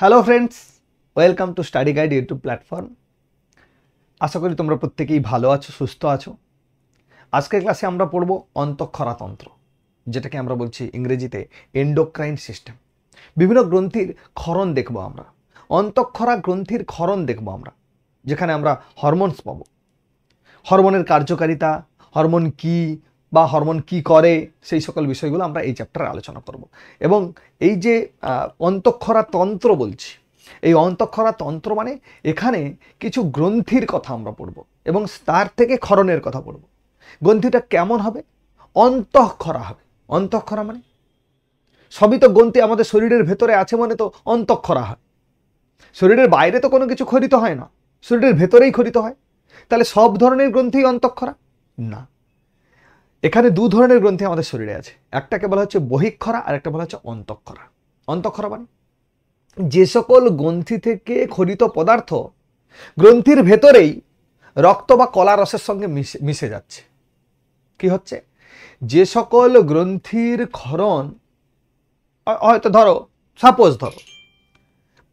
Hello friends, welcome to study guide YouTube platform. আশা করি তোমরা প্রত্যেকেই ভালো আছো, সুস্থ আছো। আজকের ক্লাসে আমরা পড়ব অন্তঃক্ষরা তন্ত্র, যেটাকে আমরা বলছি ইংরেজিতে এন্ডোক্রাইন সিস্টেম। বিভিন্ন গ্রন্থির ক্ষরণ দেখব আমরা, অন্তঃক্ষরা গ্রন্থির ক্ষরণ দেখব আমরা, যেখানে আমরা হরমোনস পাবো, হরমোনের কার্যকারিতা, হরমোন কি বা হরমোন কি করে, সেই সকল বিষয়গুলো আমরা এই চ্যাপ্টারে আলোচনা করব। এবং এই যে অন্তঃক্ষরা তন্ত্র বলছি, এই অন্তঃক্ষরা তন্ত্র মানে এখানে কিছু গ্রন্থির কথা আমরা পড়ব এবং তার থেকে ক্ষরণের কথা পড়ব। গ্রন্থিটা কেমন হবে? অন্তঃক্ষরা হবে। অন্তঃক্ষরা মানে সবই তো গ্রন্থি আমাদের শরীরের ভেতরে আছে, মানে তো অন্তঃক্ষরা হয়। শরীরের বাইরে তো কোনো কিছু খরিত হয় না, শরীরের ভেতরেই খরিত হয়। তাহলে সব ধরনের গ্রন্থি অন্তঃক্ষরা না, এখানে দু ধরনের গ্রন্থি আমাদের শরীরে আছে। একটাকে বলা হচ্ছে বহিঃক্ষরা আর একটা বলা হচ্ছে অন্তঃক্ষরা। অন্তঃক্ষরা মানে যে সকল গ্রন্থি থেকে খরিত পদার্থ গ্রন্থির ভেতরেই রক্ত বা কলা রসের সঙ্গে মিশে যাচ্ছে। কি হচ্ছে? যে সকল গ্রন্থির ক্ষরণ, হয়তো ধরো সাপোজ ধরো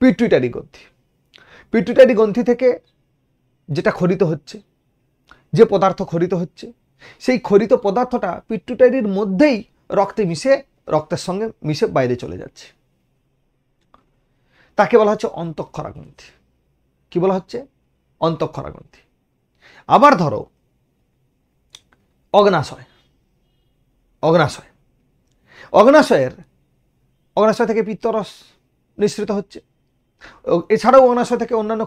পিটুইটারি গ্রন্থি, পিটুইটারি গ্রন্থি থেকে যেটা খরিত হচ্ছে, যে পদার্থ খরিত হচ্ছে, সেই খরিত পদার্থটা পিটুইটারির মধ্যেই রক্তে মিশে, রক্তের সঙ্গে মিশে বাইরে চলে যাচ্ছে। তাকে বলা হচ্ছে অন্তঃক্ষরা গ্রন্থি। কি বলা হচ্ছে? অন্তঃক্ষরা গ্রন্থি। আবার ধরো অগ্নাশয়, অগ্নাশয়, অগ্নাশয় থেকে পিত্তরস নিঃসৃত হচ্ছে। এছাড়াও অগ্নাশয় থেকে অন্যান্য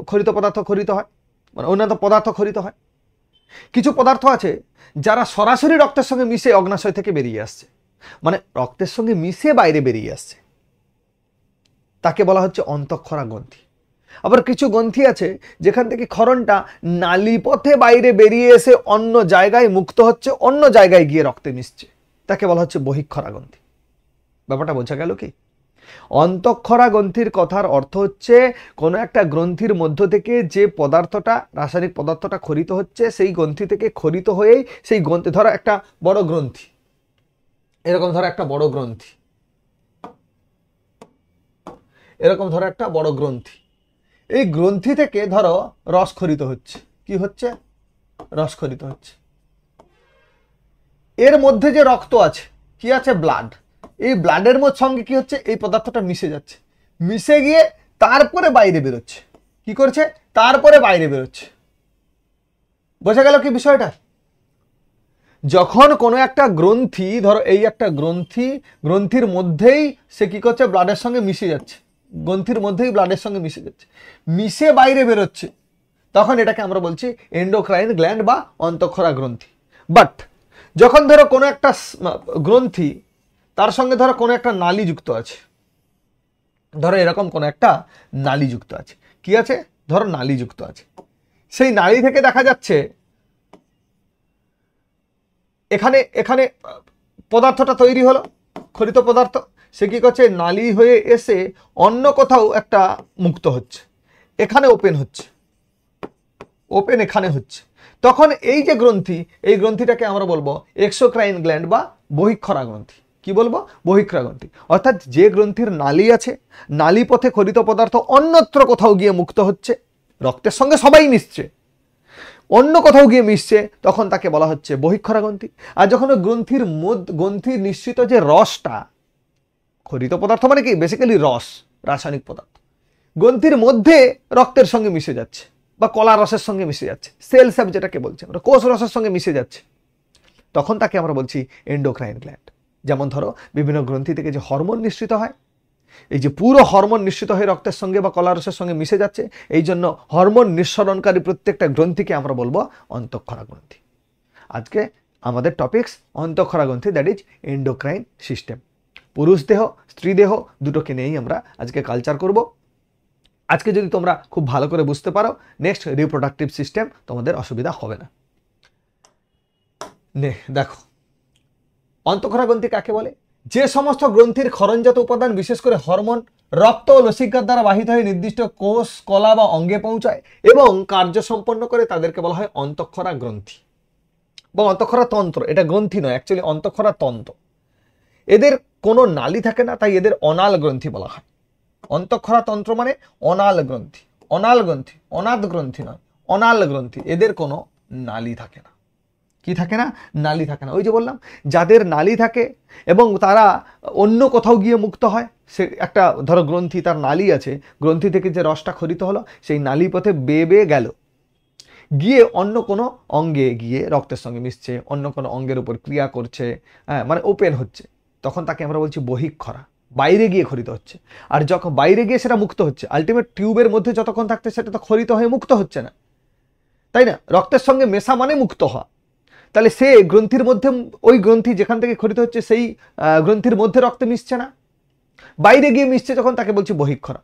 খরিত পদার্থ খরিত হয়, মানে অন্যান্য পদার্থ খরিত হয়। কিছু পদার্থ আছে যারা সরাসরি রক্তের সঙ্গে মিশে অগ্নাশয় থেকে বেরিয়ে আসছে, মানে রক্তের সঙ্গে মিশে বাইরে বেরিয়ে আসছে, তাকে বলা হচ্ছে অন্তঃক্ষরা গ্রন্থি। আবার কিছু গ্রন্থি আছে যেখান থেকে ক্ষরণটা নালীপথে বাইরে বেরিয়ে এসে অন্য জায়গায় মুক্ত হচ্ছে, অন্য জায়গায় গিয়ে রক্তে মিশছে, তাকে বলা হচ্ছে বহিঃক্ষরা গ্রন্থি। ব্যাপারটা বোঝা গেল কি? অন্তঃক্ষরা গ্রন্থির কথার অর্থ হচ্ছে কোনো একটা গ্রন্থির মধ্য থেকে যে পদার্থটা, রাসায়নিক পদার্থটা খরিত হচ্ছে, সেই গ্রন্থি থেকে খরিত হয়েই সেই গ্রন্থি, ধরো একটা বড় গ্রন্থি, এরকম ধরো একটা বড় গ্রন্থি, এরকম ধরো একটা বড় গ্রন্থি, এই গ্রন্থি থেকে ধরো রস খরিত হচ্ছে। কি হচ্ছে? রস খরিত হচ্ছে। এর মধ্যে যে রক্ত আছে, কি আছে? ব্লাড। এই ব্লাডের সঙ্গে কি হচ্ছে? এই পদার্থটা মিশে যাচ্ছে, মিশে গিয়ে তারপরে বাইরে বেরোচ্ছে। কি করছে? তারপরে বাইরে বেরোচ্ছে। বোঝা গেল কি বিষয়টা? যখন কোনো একটা গ্রন্থি, ধরো এই একটা গ্রন্থি, গ্রন্থির মধ্যেই সে কি করছে? ব্লাডের সঙ্গে মিশে যাচ্ছে, গ্রন্থির মধ্যেই ব্লাডের সঙ্গে মিশে যাচ্ছে, মিশে বাইরে বেরোচ্ছে, তখন এটাকে আমরা বলছি এন্ডোক্রাইন গ্ল্যান্ড বা অন্তঃক্ষরা গ্রন্থি। বাট যখন ধরো কোনো একটা গ্রন্থি, তার সঙ্গে ধরো কোনো একটা নালী যুক্ত আছে, ধরো এরকম কোনো একটা নালী যুক্ত আছে, কি আছে? ধরো নালী যুক্ত আছে, সেই নালী থেকে দেখা যাচ্ছে এখানে এখানে পদার্থটা তৈরি হলো, খরিত পদার্থ, সে কি করছে? নালী হয়ে এসে অন্য কোথাও একটা মুক্ত হচ্ছে, এখানে ওপেন হচ্ছে, ওপেন এখানে হচ্ছে। তখন এই যে গ্রন্থি, এই গ্রন্থিটাকে আমরা বলবো এক্সোক্রাইন গ্ল্যান্ড বা বহিঃক্ষরা গ্রন্থি। কি বলবো? বহিঃক্ষরা গ্রন্থি। অর্থাৎ যে গ্রন্থির নালী আছে, নালী পথে খরিত পদার্থ অন্যত্র কোথাও গিয়ে মুক্ত হচ্ছে, রক্তের সঙ্গে সবাই মিশছে, অন্য কোথাও গিয়ে মিশছে, তখন তাকে বলা হচ্ছে বহিঃক্ষরা গ্রন্থি। আর যখন গ্রন্থির নিঃসৃত যে রসটা, খরিত পদার্থ মানে কি? বেসিক্যালি রস, রাসায়নিক পদার্থ, গ্রন্থির মধ্যে রক্তের সঙ্গে মিশে যাচ্ছে বা কলা রসের সঙ্গে মিশে যাচ্ছে, সেল স্যাপ যেটাকে বলছে আমরা, কোষ রসের সঙ্গে মিশে যাচ্ছে, তখন তাকে আমরা বলছি এন্ডোক্রাইন গ্ল্যান্ড। যেমন ধরো বিভিন্ন গ্রন্থি থেকে যে হরমোন নিঃসৃত হয়, এই যে পুরো হরমোন নিঃসৃত হয়ে রক্তের সঙ্গে বা কলা রসের সঙ্গে মিশে যাচ্ছে, এই জন্য হরমোন নিঃসরণকারী প্রত্যেকটা গ্রন্থিকে আমরা বলবো অন্তঃক্ষরা গ্রন্থি। আজকে আমাদের টপিকস অন্তঃক্ষরা গ্রন্থি, দ্যাট ইজ এন্ডোক্রাইন সিস্টেম। পুরুষ দেহ, স্ত্রী দেহ দুটোকে নিয়েই আমরা আজকে কালচার করব। আজকে যদি তোমরা খুব ভালো করে বুঝতে পারো, নেক্সট রিপ্রোডাক্টিভ সিস্টেম তোমাদের অসুবিধা হবে না। দেখো অন্তঃক্ষরা গ্রন্থি কাকে বলে? যে সমস্ত গ্রন্থির ক্ষরণজাত উপাদান, বিশেষ করে হরমোন, রক্ত ও লসিকার দ্বারা বাহিত হয়ে নির্দিষ্ট কোষ, কলা বা অঙ্গে পৌঁছায় এবং কার্য সম্পন্ন করে, তাদেরকে বলা হয় অন্তঃক্ষরা গ্রন্থি বা অন্তঃক্ষরা তন্ত্র। এটা গ্রন্থি নয়, অ্যাকচুয়ালি অন্তঃক্ষরা তন্ত্র। এদের কোনো নালী থাকে না, তাই এদের অনাল গ্রন্থি বলা হয়। অন্তঃক্ষরা তন্ত্র মানে অনাল গ্রন্থি, অনাল গ্রন্থি, অনাদ গ্রন্থি নয়, অনাল গ্রন্থি। এদের কোনো নালী থাকে না। কি থাকে না? নালী থাকে না। ওই যে বললাম, যাদের নালী থাকে এবং তারা অন্য কোথাও গিয়ে মুক্ত হয়, সে একটা ধরো গ্রন্থি, তার নালী আছে, গ্রন্থি থেকে যে রসটা খরিত হলো সেই নালী পথে বেয়ে বেয়ে গেল, গিয়ে অন্য কোনো অঙ্গে গিয়ে রক্তের সঙ্গে মিশছে, অন্য কোনো অঙ্গের উপর ক্রিয়া করছে, হ্যাঁ মানে ওপেন হচ্ছে, তখন তাকে আমরা বলছি বহিঃক্ষরা, বাইরে গিয়ে খরিত হচ্ছে। আর যখন বাইরে গিয়ে সেটা মুক্ত হচ্ছে, আলটিমেট টিউবের মধ্যে যতক্ষণ থাকতে সেটা তো খরিত হয়ে মুক্ত হচ্ছে না, তাই না? রক্তের সঙ্গে মেশা মানে মুক্ত হওয়া। তাহলে সে গ্রন্থির মধ্যে, ওই গ্রন্থি যেখান থেকে খরিত হচ্ছে সেই গ্রন্থির মধ্যে রক্তে মিশছে না, বাইরে গিয়ে মিশছে, যখন তাকে বলছি বহিঃক্ষরা।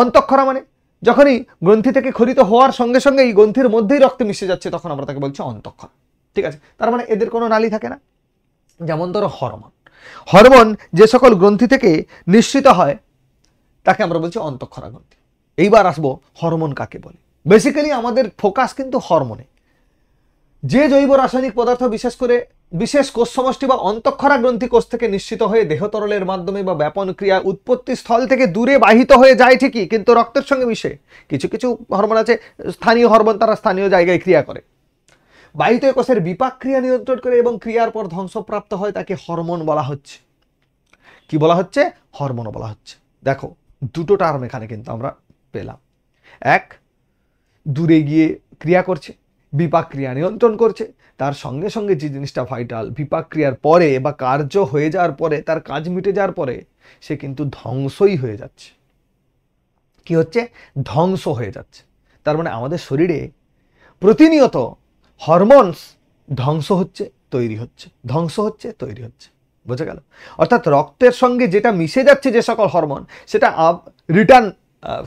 অন্তঃক্ষরা মানে যখনই গ্রন্থি থেকে খরিত হওয়ার সঙ্গে সঙ্গে এই গ্রন্থির মধ্যেই রক্তে মিশে যাচ্ছে, তখন আমরা তাকে বলছি অন্তঃক্ষরা। ঠিক আছে, তার মানে এদের কোনো নালী থাকে না। যেমন ধরো হরমোন, হরমোন যে সকল গ্রন্থি থেকে নিঃসৃত হয় তাকে আমরা বলছি অন্তঃক্ষরা গ্রন্থি। এইবার আসবো হরমোন কাকে বলে। বেসিক্যালি আমাদের ফোকাস কিন্তু হরমোনে। যে জৈব রাসায়নিক পদার্থ বিশেষ করে বিশেষ কোষ সমষ্টি বা অন্তঃক্ষরা গ্রন্থি কোষ থেকে নিঃসৃত হয়ে দেহতরলের মাধ্যমে বা ব্যাপন ক্রিয়া উৎপত্তি স্থল থেকে দূরে বাহিত হয়ে যায় ঠিকই, কিন্তু রক্তের সঙ্গে মিশে। কিছু কিছু হরমোন আছে স্থানীয় হরমোন, তারা স্থানীয় জায়গায় ক্রিয়া করে, বাহিত কোষের বিপাক ক্রিয়া নিয়ন্ত্রণ করে এবং ক্রিয়ার পর ধ্বংসপ্রাপ্ত হয়, তাকে হরমোন বলা হচ্ছে। কি বলা হচ্ছে? হরমোন বলা হচ্ছে। দেখো দুটো টার্ম এখানে কিন্তু আমরা পেলাম। এক, দূরে গিয়ে ক্রিয়া করছে, বিপাক ক্রিয়া নিয়ন্ত্রণ করছে, তার সঙ্গে সঙ্গে যে জিনিসটা ভাইটাল, বিপাক ক্রিয়ার পরে বা কার্য হয়ে যাওয়ার পরে, তার কাজ মিটে যাওয়ার পরে সে কিন্তু ধ্বংসই হয়ে যাচ্ছে। কি হচ্ছে? ধ্বংস হয়ে যাচ্ছে। তার মানে আমাদের শরীরে প্রতিনিয়ত হরমোনস ধ্বংস হচ্ছে, তৈরি হচ্ছে, ধ্বংস হচ্ছে, তৈরি হচ্ছে। বোঝা গেল? অর্থাৎ রক্তের সঙ্গে যেটা মিশে যাচ্ছে যে সকল হরমোন, সেটা রিটার্ন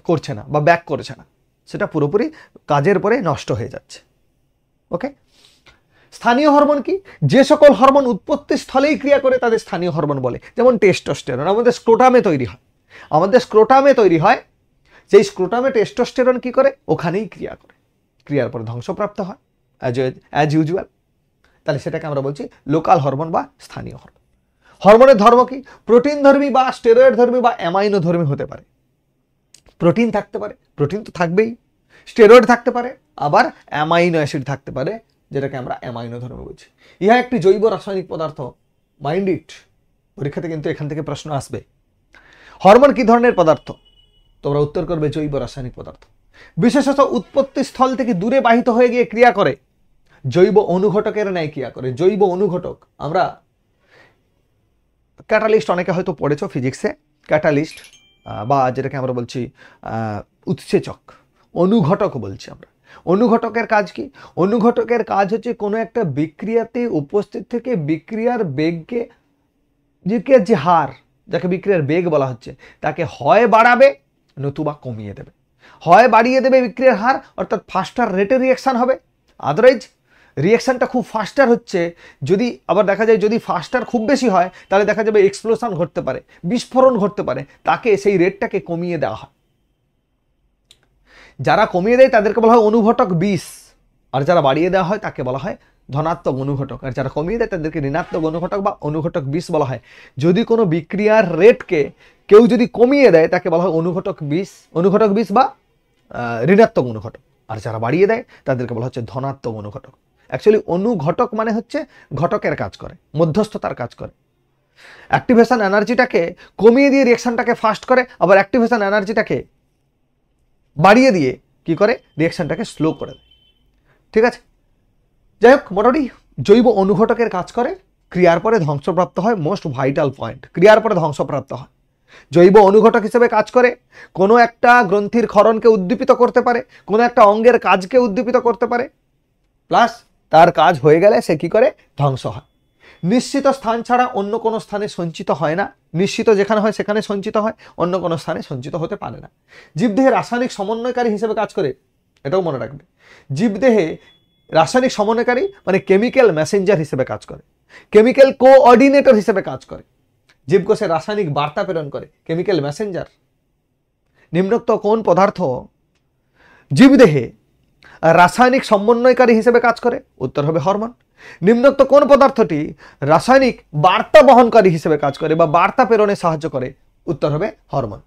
করছে না বা ব্যাক করছে না, সেটা পুরোপুরি কাজের পরে নষ্ট হয়ে যাচ্ছে। ওকে, স্থানীয় হরমোন কি? যে সকল হরমোন উৎপত্তি স্থলেই ক্রিয়া করে তাদের স্থানীয় হরমোন বলে। যেমন টেস্টোস্টেরন আমাদের স্ক্রোটামে তৈরি হয়, আমাদের স্ক্রোটামে তৈরি হয়। যেই স্ক্রোটামে টেস্টোস্টেরন কি করে? ওখানেই ক্রিয়া করে, ক্রিয়ার পরে ধ্বংসপ্রাপ্ত হয় অ্যাজ ইউজুয়াল। তাহলে সেটাকে আমরা বলছি লোকাল হরমোন বা স্থানীয় হরমোন। হরমোনের ধর্ম কি? প্রোটিন ধর্মী বা স্টেরয়েড ধর্মী বা অ্যামাইনো ধর্মী হতে পারে। প্রোটিন থাকতে পারে, প্রোটিন তো থাকবেই, স্টেরয়েড থাকতে পারে, আবার অ্যামাইনো অ্যাসিড থাকতে পারে, যেটাকে আমরা অ্যামাইনো ধর্মী বলছি। ইহা একটি জৈব রাসায়নিক পদার্থ। মাইন্ড ইট, পরীক্ষাতে কিন্তু এখান থেকে প্রশ্ন আসবে। হরমোন কি ধরনের পদার্থ? তোমরা উত্তর করবে জৈব রাসায়নিক পদার্থ। বিশেষত উৎপত্তি স্থল থেকে দূরে বাহিত হয়ে গিয়ে ক্রিয়া করে, জৈব অনুঘটকের ন্যায় ক্রিয়া করে। জৈব অনুঘটক আমরা ক্যাটালিস্ট অনেকে হয়তো পড়েছো ফিজিক্সে, ক্যাটালিস্ট বা যেটাকে আমরা বলছি উৎসেচক, অনুঘটক বলছি আমরা। অনুঘটকের কাজ কি? অনুঘটকের কাজ হচ্ছে কোনো একটা বিক্রিয়াতে উপস্থিত থেকে বিক্রিয়ার বেগকে, যে হার, যাকে বিক্রিয়ার বেগ বলা হচ্ছে, তাকে হয় বাড়াবে নতুবা কমিয়ে দেবে। হয় বাড়িয়ে দেবে বিক্রিয়ার হার, অর্থাৎ ফাস্টার রেটে রিয়াকশান হবে। আদারওয়াইজ রিয়াকশানটা খুব ফাস্টার হচ্ছে, যদি আবার দেখা যায় যদি ফাস্টার খুব বেশি হয়, তাহলে দেখা যাবে এক্সপ্লোশন ঘটতে পারে, বিস্ফোরণ ঘটতে পারে, তাকে সেই রেটটাকে কমিয়ে দেওয়া হয়। যারা কমিয়ে দেয় তাদেরকে বলা হয় অনুঘটক 20, আর যারা বাড়িয়ে দেওয়া হয় তাকে বলা হয় ধনাত্মক অনুঘটক, আর যারা কমিয়ে দেয় তাদেরকে ঋণাত্মক অনুঘটক বা অনুঘটক 20 বলা হয়। যদি কোনো বিক্রিয়ার রেটকে কেউ যদি কমিয়ে দেয় তাকে বলা হয় অনুঘটক 20 বা ঋণাত্মক অনুঘটক, আর যারা বাড়িয়ে দেয় তাদেরকে বলা হচ্ছে ধনাত্মক অনুঘটক। অ্যাকচুয়ালি অনুঘটক মানে হচ্ছে ঘটকের কাজ করে, মধ্যস্থতার কাজ করে। অ্যাক্টিভেশন এনার্জিটাকে কমিয়ে দিয়ে রিঅ্যাকশনটাকে ফাস্ট করে, আবার অ্যাক্টিভেশন এনার্জিটাকে বাড়িয়ে দিয়ে কি করে? রিঅ্যাকশনটাকে স্লো করে দেয়। ঠিক আছে, যাই হোক, মোটামুটি জৈব অনুঘটকের কাজ করে, ক্রিয়ার পরে ধ্বংসপ্রাপ্ত হয়। মোস্ট ভাইটাল পয়েন্ট, ক্রিয়ার পরে ধ্বংসপ্রাপ্ত হয়। জৈব অনুঘটক হিসেবে কাজ করে, কোনো একটা গ্রন্থির ক্ষরণকে উদ্দীপিত করতে পারে, কোনো একটা অঙ্গের কাজকে উদ্দীপিত করতে পারে, প্লাস তার কাজ হয়ে গেলে সে কি করে? ধ্বংস হয়। নিশ্চিত স্থান ছাড়া অন্য কোনো স্থানে সঞ্চিত হয় না। নিশ্চিত যেখানে হয় সেখানে সঞ্চিত হয়, অন্য কোনো স্থানে সঞ্চিত হতে পারে না। জীবদেহে রাসায়নিক সমন্বয়কারী হিসেবে কাজ করে, এটাও মনে রাখবে। জীবদেহে রাসায়নিক সমন্বয়কারী মানে কেমিক্যাল মেসেঞ্জার হিসেবে কাজ করে, কেমিক্যাল কোঅর্ডিনেটর হিসেবে কাজ করে। জীবকোষে রাসায়নিক বার্তা প্রেরণ করে, কেমিক্যাল মেসেঞ্জার। নিম্নোক্ত কোন পদার্থ জীবদেহে রাসায়নিক সমন্বয়কারী হিসেবে কাজ করে? উত্তর হবে হরমোন। নিম্নোক্ত কোন পদার্থটি রাসায়নিক বার্তা বহনকারী হিসেবে কাজ করে বা বার্তা প্রেরণে সাহায্য করে? উত্তর হবে হরমোন।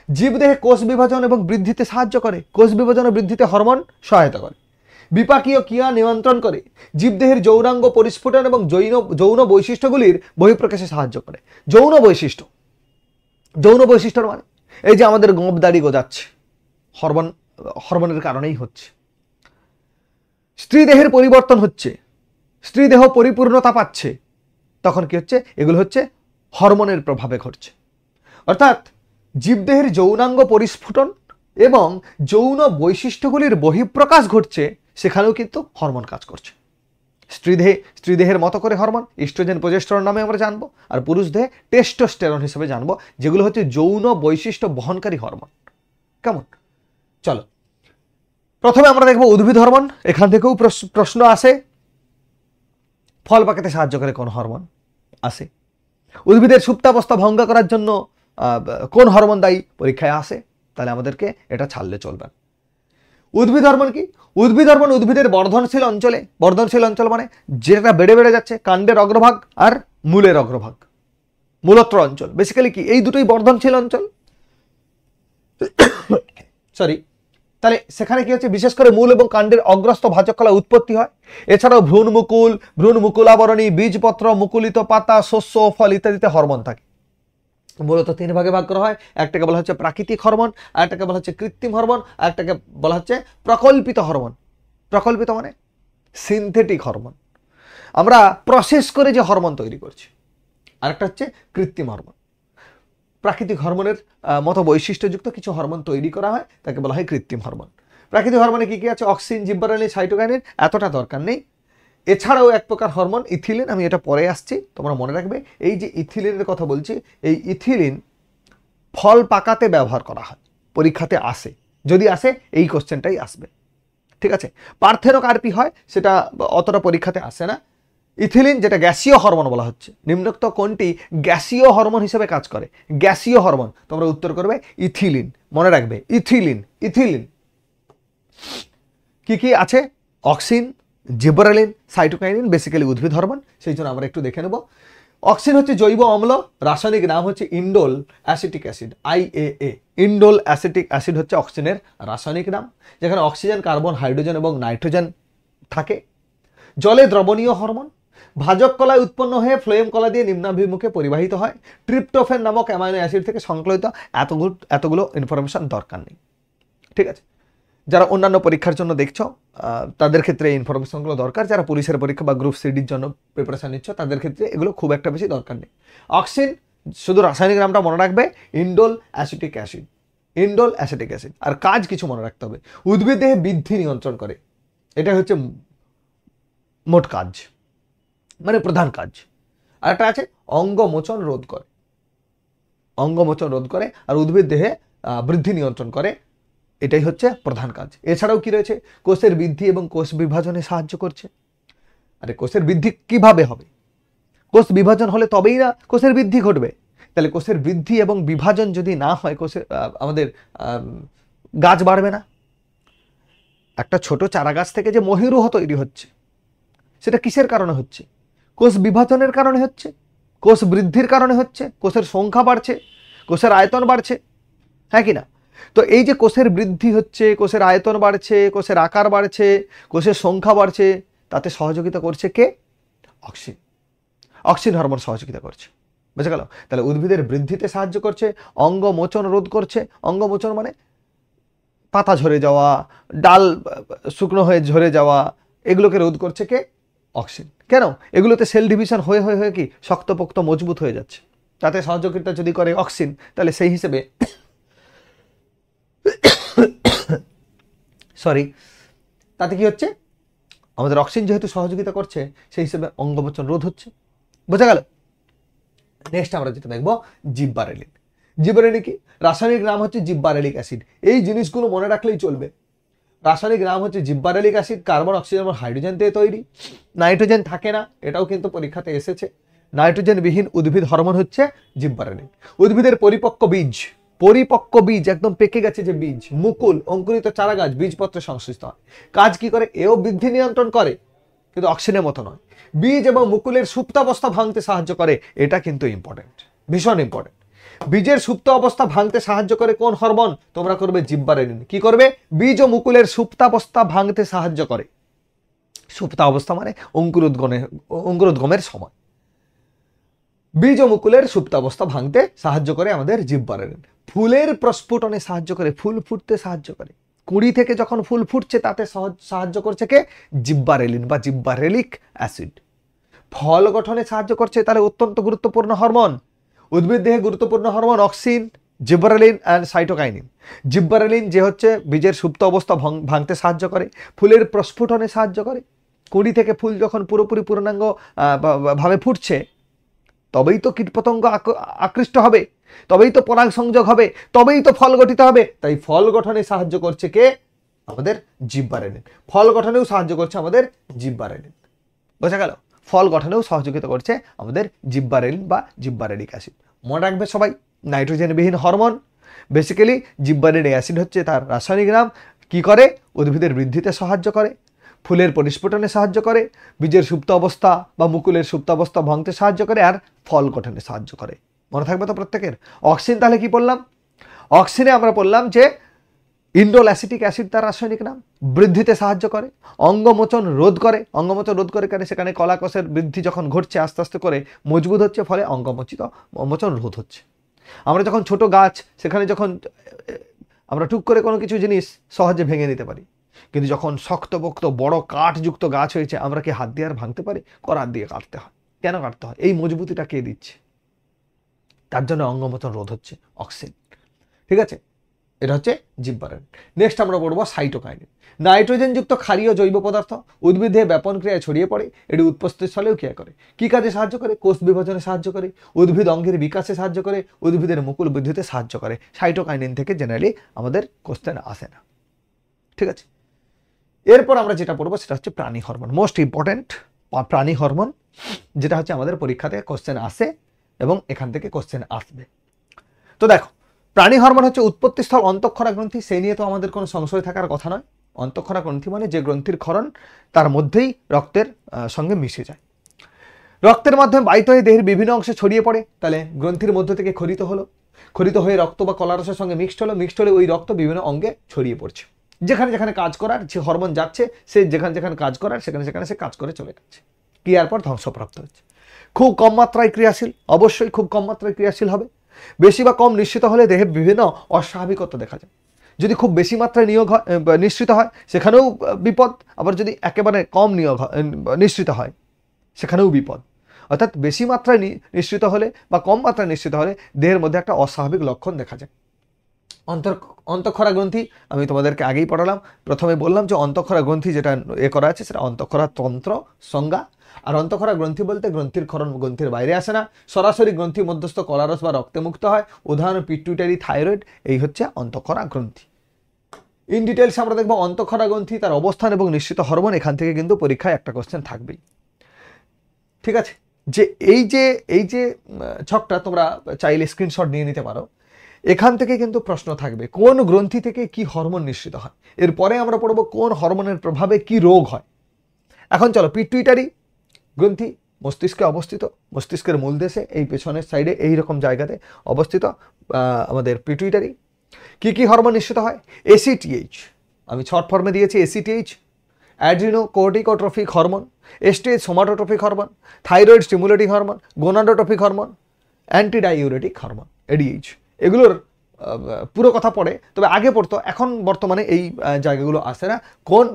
জীবদেহে কোষ বিভাজন এবং বৃদ্ধিতে সাহায্য করে, কোষ বিভাজন ও বৃদ্ধিতে হরমোন সহায়তা করে, বিপাকীয় ক্রিয়া নিয়ন্ত্রণ করে, জীবদেহের যৌনাঙ্গ পরিস্ফুটন এবং যৌন বৈশিষ্ট্যগুলির বহিঃপ্রকাশে সাহায্য করে। যৌন বৈশিষ্ট্য মানে এই যে আমাদের গোঁপ দাড়ি গজাচ্ছে, হরমোনের কারণেই হচ্ছে। স্ত্রী দেহের পরিবর্তন হচ্ছে, স্ত্রী দেহ পরিপূর্ণতা পাচ্ছে, তখন কি হচ্ছে? এগুলো হচ্ছে হরমোনের প্রভাবে ঘটছে। অর্থাৎ জীবদেহের যৌনাঙ্গ পরিস্ফুটন এবং যৌন বৈশিষ্ট্যগুলির বহিঃপ্রকাশ ঘটছে, সেখানেও কিন্তু হরমোন কাজ করছে। স্ত্রী দেহের মতো করে হরমোন ইস্ট্রোজেন, প্রোজেস্টেরন নামে আমরা জানবো, আর পুরুষ দেহে টেস্টোস্টেরন হিসেবে জানবো, যেগুলো হচ্ছে যৌন বৈশিষ্ট্য বহনকারী হরমোন। কেমন? চলো প্রথমে আমরা দেখবো উদ্ভিদ হরমোন। এখান থেকেও প্রশ্ন আসে, ফল পাকাতে সাহায্য করে কোন হরমোন আসে। উদ্ভিদের সুপ্তাবস্থা ভঙ্গ করার জন্য কোন হরমোন দায়ী, পরীক্ষায় আসে, তাহলে আমাদেরকে এটা ছাড়লে চলবে। উদ্ভিদ হরমোন কি? উদ্ভিদ হরমোন উদ্ভিদের বর্ধনশীল অঞ্চল মানে যেটা বেড়ে বেড়ে যাচ্ছে, কাণ্ডের অগ্রভাগ আর মূলের অগ্রভাগ, মূলত্র অঞ্চল, বেসিক্যালি কি এই দুটোই বর্ধনশীল অঞ্চল। তাহলে সেখানে কি হচ্ছে? বিশেষ করে মূল এবং কাণ্ডের অগ্রস্থ ভাজক কলা উৎপত্তি হয়। এছাড়াও ভ্রূণ মুকুলাবরণী, বীজপত্র, মুকুলিত পাতা, শস্য, ফল ইত্যাদিতে হরমোন থাকে। মূলত 3 ভাগে ভাগ করা হয়। একটাকে বলা হচ্ছে প্রাকৃতিক হরমোন, আরেকটাকে বলা হচ্ছে কৃত্রিম হরমোন, আরেকটাকে বলা হচ্ছে প্রকল্পিত হরমোন। প্রকল্পিত মানে সিনথেটিক হরমোন, আমরা প্রসেস করে যে হরমোন তৈরি করছি। আরেকটা হচ্ছে কৃত্রিম হরমোন। প্রাকৃতিক হরমোনের মতো বৈশিষ্ট্যযুক্ত কিছু হরমোন তৈরি করা হয়, তাকে বলা হয় কৃত্রিম হরমোন। প্রাকৃতিক হরমোনে কি কি আছে? অক্সিন, জিব্বারেলিন, সাইটোকাইনিন, এতটা দরকার নেই। এছাড়াও এক প্রকার হরমোন ইথিলিন, আমি এটা পরে আসছি, তোমরা মনে রাখবে। এই যে ইথিলিনের কথা বলছি, এই ইথিলিন ফল পাকাতে ব্যবহার করা হয়, পরীক্ষাতে আসে, যদি আসে এই কোশ্চেনটাই আসবে, ঠিক আছে। পার্থেনোকার্পি হয়, সেটা অতটা পরীক্ষাতে আসে না। ইথিলিন, যেটা গ্যাসীয় হরমোন বলা হচ্ছে, নিম্নোক্ত কোনটি গ্যাসীয় হরমোন হিসেবে কাজ করে? গ্যাসীয় হরমোন, তোমরা উত্তর করবে ইথিলিন, মনে রাখবে ইথিলিন। কি কি আছে? অক্সিন, জিব্বারেলিন, সাইটোকাইনিন, বেসিক্যালি উদ্ভিদ হরমোন, সেই জন্য আমরা একটু দেখে নেব। অক্সিন হচ্ছে জৈব অম্ল, রাসায়নিক নাম হচ্ছে indole acetic acid, IAA। Indole acetic acid হচ্ছে অক্সিনের রাসায়নিক নাম, যেখানে অক্সিজেন, কার্বন, হাইড্রোজেন এবং নাইট্রোজেন থাকে। জলে দ্রবণীয় হরমোন, ভাজক কলায় উৎপন্ন হয়ে ফ্লোয়েম কলা দিয়ে নিম্নাভিমুখে পরিবাহিত হয়। ট্রিপ্টোফেন নামক অ্যামাইনো অ্যাসিড থেকে সংকলিত। এতগুলো ইনফরমেশন দরকার নেই, ঠিক আছে। যারা অন্যান্য পরীক্ষার জন্য দেখছো তাদের ক্ষেত্রে এই ইনফরমেশনগুলো দরকার। যারা পুলিশের পরীক্ষা বা গ্রুপ সিডির জন্য প্রিপারেশন নিচ্ছ, তাদের ক্ষেত্রে এগুলো খুব একটা বেশি দরকার নেই। অক্সিন, শুধু রাসায়নিক নামটা মনে রাখবে, ইন্ডোল অ্যাসিটিক অ্যাসিড। আর কাজ কিছু মনে রাখতে হবে, উদ্ভিদ দেহে বৃদ্ধি নিয়ন্ত্রণ করে, এটা হচ্ছে মোট কাজ, মানে প্রধান কাজ। আর একটা আছে অঙ্গমোচন রোধ করে, আর উদ্ভিদ দেহে বৃদ্ধি নিয়ন্ত্রণ করে, এটাই হচ্ছে প্রধান কাজ। এছাড়াও কি রয়েছে? কোষের বৃদ্ধি এবং কোষ বিভাজনে সাহায্য করছে। আরে কোষের বৃদ্ধি কিভাবে হবে? কোষ বিভাজন হলে তবেই না কোষের বৃদ্ধি ঘটবে। তাহলে কোষের বৃদ্ধি এবং বিভাজন যদি না হয়, আমাদের গাছ বাড়বে না। একটা ছোট চারা গাছ থেকে যে মহিরুহ তৈরি হচ্ছে, সেটা কিসের কারণে হচ্ছে? কোষ বিভাজনের কারণে হচ্ছে, কোষ বৃদ্ধির কারণে হচ্ছে। কোষের সংখ্যা বাড়ছে, কোষের আয়তন বাড়ছে, হ্যাঁ কি না? তো এই যে কোষের বৃদ্ধি হচ্ছে, কোষের আয়তন বাড়ছে, কোষের আকার বাড়ছে, কোষের সংখ্যা বাড়ছে, তাতে সহযোগিতা করছে কে? অক্সিন হরমোন সহযোগিতা করছে, বুঝে গেল? তাহলে উদ্ভিদের বৃদ্ধিতে সাহায্য করছে, অঙ্গমোচন রোধ করছে। অঙ্গমোচন মানে পাতা ঝরে যাওয়া, ডাল শুকনো হয়ে ঝরে যাওয়া, এগুলোকে রোধ করছে কে? অক্সিন। কেন? এগুলোতে সেল ডিভিশন হয়ে কি শক্তপোক্ত মজবুত হয়ে যাচ্ছে, তাতে সহযোগিতা যদি করে অক্সিন, তাহলে সেই হিসেবে তাতে কি হচ্ছে? আমাদের অক্সিজেন যেহেতু সহযোগিতা করছে, সেই হিসেবে অঙ্গমোচন রোধ হচ্ছে, বোঝা গেল? নেক্সট আমরা যেটা দেখবো, জিব্বারেলিন। কি? রাসায়নিক নাম হচ্ছে জিব্বারেলিক অ্যাসিড। এই জিনিসগুলো মনে রাখলেই চলবে। রাসায়নিক নাম হচ্ছে জিব্বারেলিক অ্যাসিড, কার্বন, অক্সিজেন এবং হাইড্রোজেন দিয়ে তৈরি। নাইট্রোজেন থাকে না, এটাও কিন্তু পরীক্ষাতে এসেছে। নাইট্রোজেন বিহীন উদ্ভিদ হরমোন হচ্ছে জিব্বারেলিন। উদ্ভিদের পরিপক্ক বীজ, একদম পেকে গেছে যে বীজ, মুকুল, অঙ্কুরিত চারা গাছ, বীজপত্রে সংশ্লিষ্ট হয়। কাজ কি করে? এও বৃদ্ধি নিয়ন্ত্রণ করে, কিন্তু অক্সিজেনের মতো নয়। বীজ এবং মুকুলের সুপ্তাবস্থা ভাঙতে সাহায্য করে, এটা কিন্তু ইম্পর্টেন্ট, ভীষণ ইম্পর্টেন্ট। বীজের সুপ্ত অবস্থা ভাঙতে সাহায্য করে কোন হরমোন? তোমরা করবে জিব্বারেলিন। কি করবে? বীজ ও মুকুলের সুপ্তাবস্থা ভাঙতে সাহায্য করে। সুপ্তা অবস্থা মানে অঙ্কুরোদ্গমের সময়। বীজ ও মুকুলের সুপ্তাবস্থা ভাঙতে সাহায্য করে আমাদের জিব্বারেলিন। ফুলের প্রস্ফুটনে সাহায্য করে, ফুল ফুটতে সাহায্য করে। কুঁড়ি থেকে যখন ফুল ফুটছে তাতে সাহায্য করছে কে? জিব্বারেলিন বা জিব্বারেলিক অ্যাসিড। ফল গঠনে সাহায্য করছে, তাহলে অত্যন্ত গুরুত্বপূর্ণ হরমোন। উদ্ভিদ দেহে গুরুত্বপূর্ণ হরমোন অক্সিন, জিব্বারেলিন অ্যান্ড সাইটোকাইনিন। জিব্বারেলিন যে হচ্ছে বীজের সুপ্ত অবস্থা ভাঙতে সাহায্য করে, ফুলের প্রস্ফুটনে সাহায্য করে। কুঁড়ি থেকে ফুল যখন পুরোপুরি পূর্ণাঙ্গ ভাবে ফুটছে তবেই তো কীটপতঙ্গ আকৃষ্ট হবে, তবেই তো পরাগ সংযোগ হবে, তবেই তো ফল গঠিত হবে। তাই ফল গঠনে সাহায্য করছে কে? আমাদের জিব্বারেলিন। ফল গঠনেও সাহায্য করছে আমাদের জিব্বারেলিন। বোঝা গেল? ফল গঠনেও সহযোগিতা করছে আমাদের জিব্বারেলিন বা জিব্বারেলিক অ্যাসিড। মনে রাখবে সবাই, নাইট্রোজেনবিহীন হরমোন। বেসিক্যালি জিব্বারেলিক অ্যাসিড হচ্ছে তার রাসায়নিক নাম। কি করে? উদ্ভিদের বৃদ্ধিতে সাহায্য করে, ফুলের পরিস্ফুটনে সাহায্য করে, বীজের সুপ্ত অবস্থা বা মুকুলের সুপ্ত অবস্থা ভাঙতে সাহায্য করে, আর ফল গঠনে সাহায্য করে। মনে থাকবে তো প্রত্যেকের? অক্সিন তাহলে কি বললাম? অক্সিনে আমরা বললাম যে ইন্ডোল অ্যাসিটিক অ্যাসিড তার রাসায়নিক নাম। বৃদ্ধিতে সাহায্য করে, অঙ্গমোচন রোধ করে। অঙ্গমোচন রোধ করে কেন? সেখানে কলাকোষের বৃদ্ধি যখন ঘটছে আস্তে আস্তে করে মজবুত হচ্ছে, ফলে অঙ্গমোচন রোধ হচ্ছে। আমরা যখন ছোট গাছ, সেখানে যখন আমরা টুক করে কোনো কিছু জিনিস সহজে ভেঙে নিতে পারি, কিন্তু যখন শক্তপোক্ত বড় কাঠযুক্ত গাছ হয়েছে আমরা কি হাত দিয়ে আর ভাঙতে পারি? করাত দিয়ে কাটতে হয়। কেন কাটতে হয়? এই মজবুতিটা কে দিচ্ছে? তার জন্য অঙ্গমোচন রোধ হচ্ছে অক্সিন। ঠিক আছে, এটা হচ্ছে জিব্বারেলিন। নেক্সট আমরা পড়বো সাইটোকাইনিন। নাইট্রোজেনযুক্ত ক্ষারীয় জৈব পদার্থ উদ্ভিদ দেহে ব্যাপন ক্রিয়ায় ছড়িয়ে পড়ে। এটি উৎপত্তিস্থলেও ক্রিয়া করে। কি কাজে সাহায্য করে? কোষ বিভাজনে সাহায্য করে, উদ্ভিদ অঙ্গের বিকাশে সাহায্য করে, উদ্ভিদের মুকুল বৃদ্ধিতে সাহায্য করে। সাইটোকাইনিন থেকে জেনারেলি আমাদের কোশ্চেন আসে না। ঠিক আছে, এরপর আমরা যেটা পড়বো সেটা হচ্ছে প্রাণী হরমোন। মোস্ট ইম্পর্টেন্ট প্রাণী হরমোন, যেটা হচ্ছে আমাদের পরীক্ষাতে কোশ্চেন আসে এবং এখান থেকে কোশ্চেন আসবে। তো দেখো, প্রাণী হরমোন হচ্ছে উৎপত্তিস্থল অন্তঃক্ষরা গ্রন্থি। সেই নিয়ে তো আমাদের কোনো সংশয় থাকার কথা নয়। অন্তঃক্ষরা গ্রন্থি মানে যে গ্রন্থির ক্ষরণ তার মধ্যেই রক্তের সঙ্গে মিশে যায়। রক্তের মাধ্যমে বাহিত হয়ে দেহের বিভিন্ন অংশে ছড়িয়ে পড়ে। তাহলে গ্রন্থির মধ্য থেকে ক্ষরিত হলো, ক্ষরিত হয়ে রক্ত বা কলারসের সঙ্গে মিক্সড হলে ওই রক্ত বিভিন্ন অঙ্গে ছড়িয়ে পড়ছে। যেখানে যেখানে কাজ করার যে হরমোন যাচ্ছে, সে যেখানে যেখানে কাজ করার সেখানে সেখানে সে কাজ করে চলে যাচ্ছে। ক্রিয়ার পর ধ্বংসপ্রাপ্ত হচ্ছে। খুব কম মাত্রায় ক্রিয়াশীল, অবশ্যই খুব কম মাত্রায় ক্রিয়াশীল হবে। বেশি বা কম নিঃসৃত হলে দেহে বিভিন্ন অস্বাভাবিকত্ব দেখা যায়। যদি খুব বেশি মাত্রায় নিঃসৃত হয় সেখানেও বিপদ, আবার যদি একেবারে কম নিঃসৃত হয় সেখানেও বিপদ। অর্থাৎ বেশি মাত্রায় নিঃসৃত হলে বা কম মাত্রায় নিঃসৃত হলে দেহের মধ্যে একটা অস্বাভাবিক লক্ষণ দেখা যায়। অন্তঃক্ষরা গ্রন্থি আমি তোমাদেরকে আগেই পড়ালাম। প্রথমে বললাম যে অন্তঃক্ষরা গ্রন্থি যেটা করা আছে সেটা অন্তঃক্ষরা তন্ত্র সংজ্ঞা। আর অন্তঃক্ষরা গ্রন্থি বলতে গ্রন্থির ক্ষরণ গ্রন্থির বাইরে আসে না, সরাসরি গ্রন্থি মধ্যস্থ কলারস বা রক্তে মুক্ত হয়। উদাহরণ পিটুইটারি, থাইরয়েড, এই হচ্ছে অন্তঃক্ষরা গ্রন্থি। ইন ডিটেলস আমরা দেখবো অন্তঃক্ষরা গ্রন্থি, তার অবস্থান এবং নিশ্চিত হরমোন। এখান থেকে কিন্তু পরীক্ষায় একটা কোশ্চেন থাকবেই। ঠিক আছে, যে এই যে ছকটা তোমরা চাইলে স্ক্রিনশট নিয়ে নিতে পারো। এখান থেকে কিন্তু প্রশ্ন থাকবে কোন গ্রন্থি থেকে কি হরমোন নিঃসৃত হয়। এরপরে আমরা পড়বো কোন হরমোনের প্রভাবে কি রোগ হয়। এখন চলো, পিটুইটারি গ্রন্থি মস্তিষ্কে অবস্থিত, মস্তিষ্কের মূল দেশে এই পেছনের সাইডে এই রকম জায়গাতে অবস্থিত আমাদের পিটুইটারি। কি কি হরমোন নিঃসৃত হয়? এসিটিএইচ, আমি শর্ট ফর্মে দিয়েছি ACTH, adrenocorticotrophic hormone, STH somatotrophic hormone, thyroid stimulating hormone, gonadotrophic hormone, antidiuretic hormone, ADH. এগুলোর পুরো কথা পড়ে, তবে আগে পড়তো, এখন বর্তমানে এই জায়গাগুলো আসে না। কোন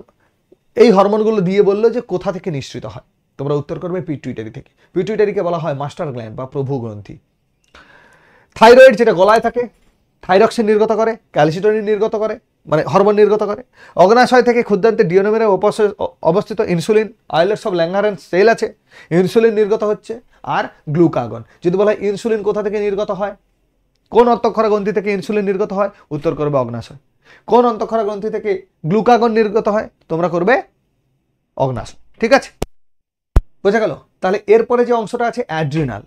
এই হরমোনগুলো দিয়ে বললো যে কোথা থেকে নিঃসৃত হয়, তোমরা উত্তর করবে পিটুইটারি থেকে। পিটুইটারিকে বলা হয় মাস্টার গ্ল্যান্ড বা প্রভু গ্রন্থি। থাইরয়েড যেটা গলায় থাকে, থাইরক্সিন নির্গত করে, ক্যালসিটোনিন নির্গত করে, মানে হরমোন নির্গত করে। অগ্নাশয় থেকে ক্ষুদ্রান্তে ডিওনোমেরে অবস্থিত insulin, islets of Langerhans sell আছে, ইনসুলিন নির্গত হচ্ছে। আর গ্লুকাগন, যদি বলা হয় ইনসুলিন কোথা থেকে নির্গত হয়, কোন অন্তঃক্ষরা গ্রন্থি থেকে ইনসুলিন নির্গত হয়, উত্তর করবে অগ্নাশয়। কোন অন্তঃক্ষরা গ্রন্থি থেকে গ্লুকাগন নির্গত হয়, তোমরা করবে অগ্নাশয়। ঠিক আছে, বোঝা গেল? তাহলে এরপরে যে অংশটা আছে অ্যাড্রিনাল।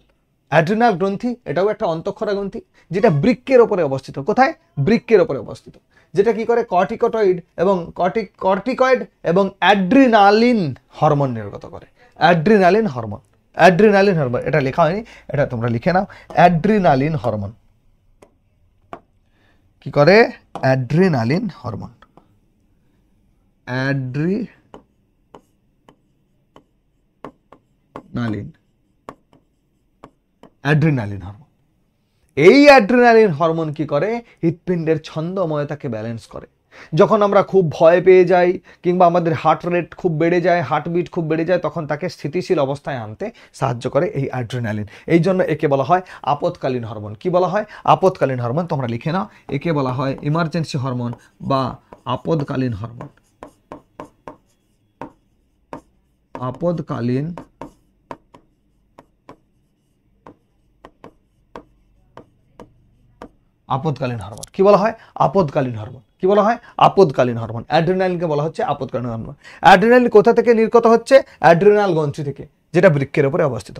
অ্যাড্রিনাল গ্রন্থি এটাও একটা অন্তঃক্ষরা গ্রন্থি, যেটা বৃক্কের ওপরে অবস্থিত। কোথায়? বৃক্কের ওপরে অবস্থিত। যেটা কি করে? কর্টিকয়েড এবং অ্যাড্রিনালিন হরমোন নির্গত করে। অ্যাড্রিনালিন হরমোন, এটা লেখা হয়নি, এটা তোমরা লিখে নাও, অ্যাড্রিনালিন হরমোন। কি করে? Adrenaline hormone. Adrenaline hormone. এই অ্যাড্রিনালিন হরমোন কি করে? হৃৎপিণ্ডের ছন্দময়তাকে ব্যালেন্স করে। যখন আমরা খুব ভয় পেয়ে যাই কিংবা আমাদের হার্ট রেট খুব বেড়ে যায়, হার্টবিট খুব বেড়ে যায়, তখন তাকে স্থিতিশীল অবস্থায় আনতে সাহায্য করে এই অ্যাড্রিনালিন। এই জন্য একে বলা হয় আপৎকালীন হরমোন। কি বলা হয়? আপৎকালীন হরমোন। তোমরা লিখে নাও, একে বলা হয় ইমার্জেন্সি হরমোন বা আপদকালীন হরমোন। আপদকালীন আপদকালীন হরমোন। কি বলা হয়? আপদকালীন হরমোন। কি বলা হয়? আপদকালীন হরমোন। অ্যাড্রিনালিনকে বলা হচ্ছে আপদকালীন হরমোন। অ্যাড্রিনালিন কোথা থেকে নির্গত হচ্ছে? অ্যাড্রিনাল গ্রন্থি থেকে, যেটা বৃক্কের উপরে অবস্থিত।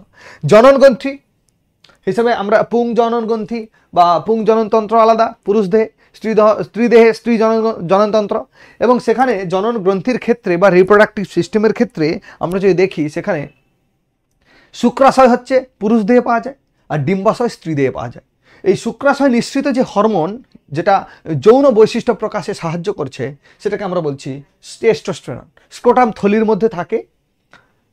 জনন গ্রন্থি হিসেবে আমরা পুং জনন গ্রন্থি বা পুং জননতন্ত্র আলাদা পুরুষ দেহে, স্ত্রী দেহে স্ত্রী জননতন্ত্র। এবং সেখানে জনন গ্রন্থির ক্ষেত্রে বা রিপ্রোডাক্টিভ সিস্টেমের ক্ষেত্রে আমরা যদি দেখি, সেখানে শুক্রাশয় হচ্ছে পুরুষ দেহে পাওয়া যায় আর ডিম্বাশয় স্ত্রী দেহে পাওয়া যায়। এই শুক্রাশয় নিঃসৃত যে হরমোন, যেটা যৌন বৈশিষ্ট্য প্রকাশে সাহায্য করছে, সেটাকে আমরা বলছি টেস্টোস্টেরন। স্ক্রোটাম থলির মধ্যে থাকে,